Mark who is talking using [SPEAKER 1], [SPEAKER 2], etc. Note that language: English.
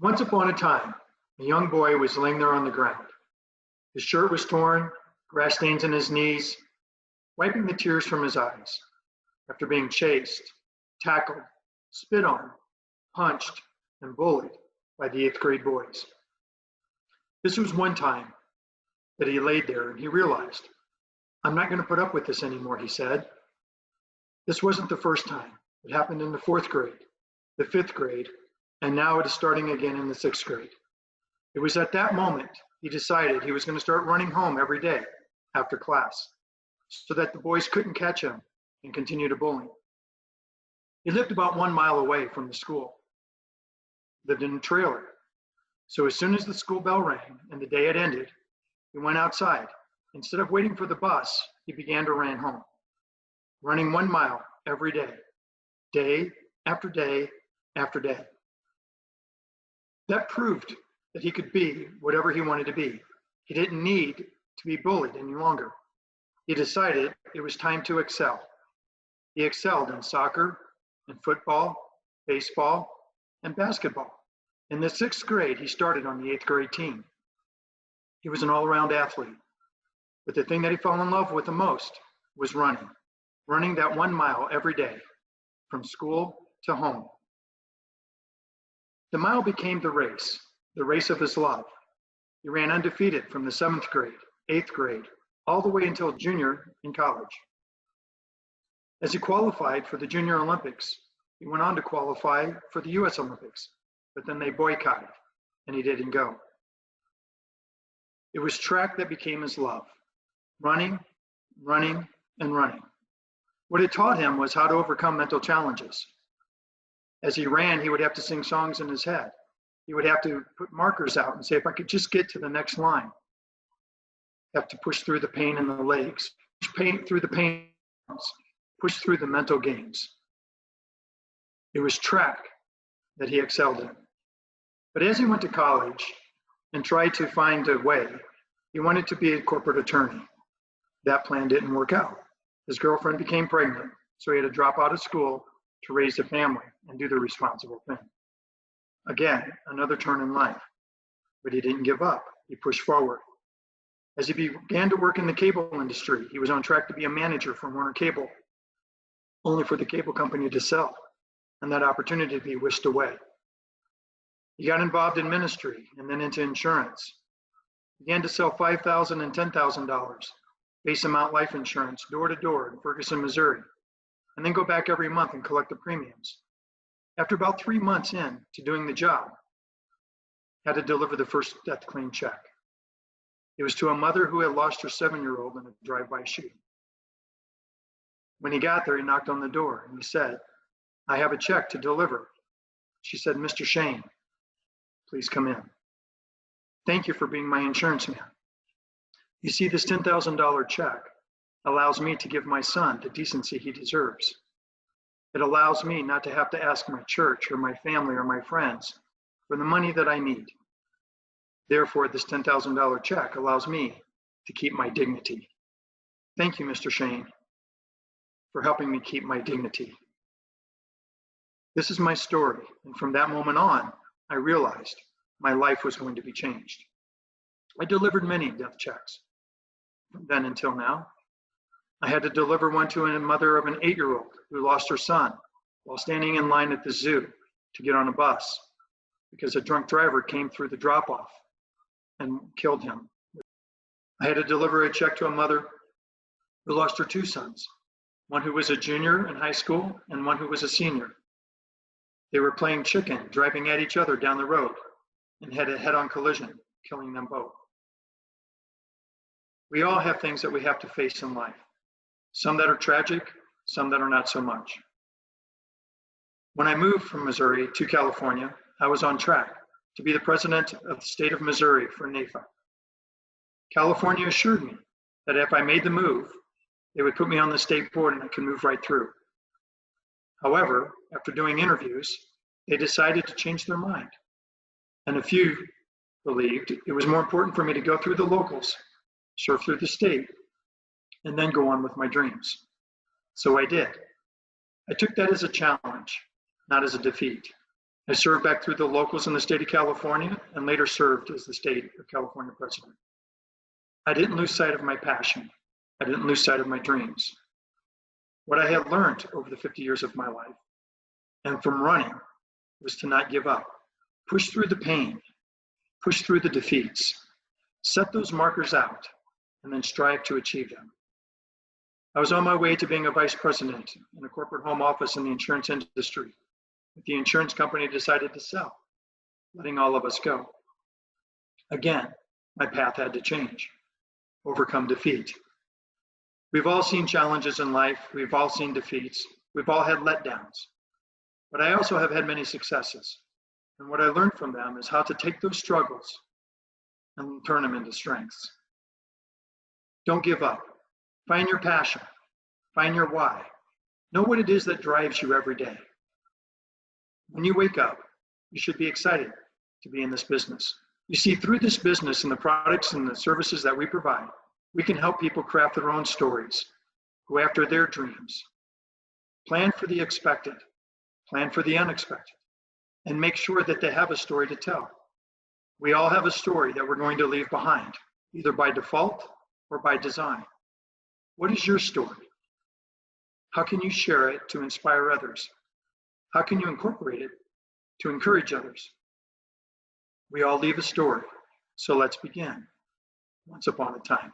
[SPEAKER 1] Once upon a time, a young boy was laying there on the ground. His shirt was torn, grass stains in his knees, wiping the tears from his eyes after being chased, tackled, spit on, punched, and bullied by the eighth grade boys. This was one time that he laid there and he realized, I'm not going to put up with this anymore, he said. This wasn't the first time. It happened in the fourth grade, the fifth grade, and now it is starting again in the sixth grade. It was at that moment he decided he was going to start running home every day after class so that the boys couldn't catch him and continue to bully him. He lived about 1 mile away from the school, lived in a trailer. So as soon as the school bell rang and the day had ended, he went outside. Instead of waiting for the bus, he began to run home, running 1 mile every day, day after day after day. That proved that he could be whatever he wanted to be. He didn't need to be bullied any longer. He decided it was time to excel. He excelled in soccer, in football, baseball, and basketball. In the sixth grade, he started on the eighth grade team. He was an all-around athlete. But the thing that he fell in love with the most was running that 1 mile every day from school to home. The mile became the race of his love. He ran undefeated from the seventh grade, eighth grade, all the way until junior in college. As he qualified for the Junior Olympics, he went on to qualify for the US Olympics, but then they boycotted and he didn't go. It was track that became his love, running, running, and running. What it taught him was how to overcome mental challenges. As he ran, he would have to sing songs in his head. He would have to put markers out and say, if I could just get to the next line. Have to push through the pain in the legs, push through the pain, push through the mental games. It was track that he excelled in. But as he went to college and tried to find a way, he wanted to be a corporate attorney. That plan didn't work out. His girlfriend became pregnant, so he had to drop out of school to raise a family and do the responsible thing. Again, another turn in life, but he didn't give up. He pushed forward. As he began to work in the cable industry, he was on track to be a manager for Warner Cable, only for the cable company to sell and that opportunity to be whisked away. He got involved in ministry and then into insurance. Began to sell $5,000 and $10,000 base amount life insurance door to door in Ferguson, Missouri, and then go back every month and collect the premiums. After about 3 months in to doing the job, had to deliver the first death claim check. It was to a mother who had lost her 7-year-old in a drive-by shooting. When he got there, he knocked on the door and he said, I have a check to deliver. She said, Mr. Shane, please come in. Thank you for being my insurance man. You see, this $10,000 check allows me to give my son the decency he deserves. It allows me not to have to ask my church or my family or my friends for the money that I need. Therefore, this $10,000 check allows me to keep my dignity. Thank you, Mr. Shane, for helping me keep my dignity. This is my story, and from that moment on, I realized my life was going to be changed. I delivered many death checks from then until now. I had to deliver one to a mother of an 8-year-old who lost her son while standing in line at the zoo to get on a bus because a drunk driver came through the drop-off and killed him. I had to deliver a check to a mother who lost her 2 sons, one who was a junior in high school and one who was a senior. They were playing chicken, driving at each other down the road and had a head-on collision, killing them both. We all have things that we have to face in life, some that are tragic, some that are not so much. When I moved from Missouri to California, I was on track to be the president of the state of Missouri for NAFA. California assured me that if I made the move, they would put me on the state board and I could move right through. However, after doing interviews, they decided to change their mind. And a few believed it was more important for me to go through the locals, serve through the state, and then go on with my dreams. So I did. I took that as a challenge, not as a defeat. I served back through the locals in the state of California and later served as the state of California president. I didn't lose sight of my passion. I didn't lose sight of my dreams. What I had learned over the 50 years of my life and from running was to not give up. Push through the pain, push through the defeats, set those markers out, and then strive to achieve them. I was on my way to being a vice president in a corporate home office in the insurance industry, but the insurance company decided to sell, letting all of us go. Again, my path had to change, overcome defeat. We've all seen challenges in life, we've all seen defeats, we've all had letdowns, but I also have had many successes. And what I learned from them is how to take those struggles and turn them into strengths. Don't give up. Find your passion. Find your why. Know what it is that drives you every day. When you wake up, you should be excited to be in this business. You see, through this business and the products and the services that we provide, we can help people craft their own stories, go after their dreams, plan for the expected, plan for the unexpected, and make sure that they have a story to tell. We all have a story that we're going to leave behind, either by default or by design. What is your story? How can you share it to inspire others? How can you incorporate it to encourage others? We all leave a story, so let's begin. Once upon a time.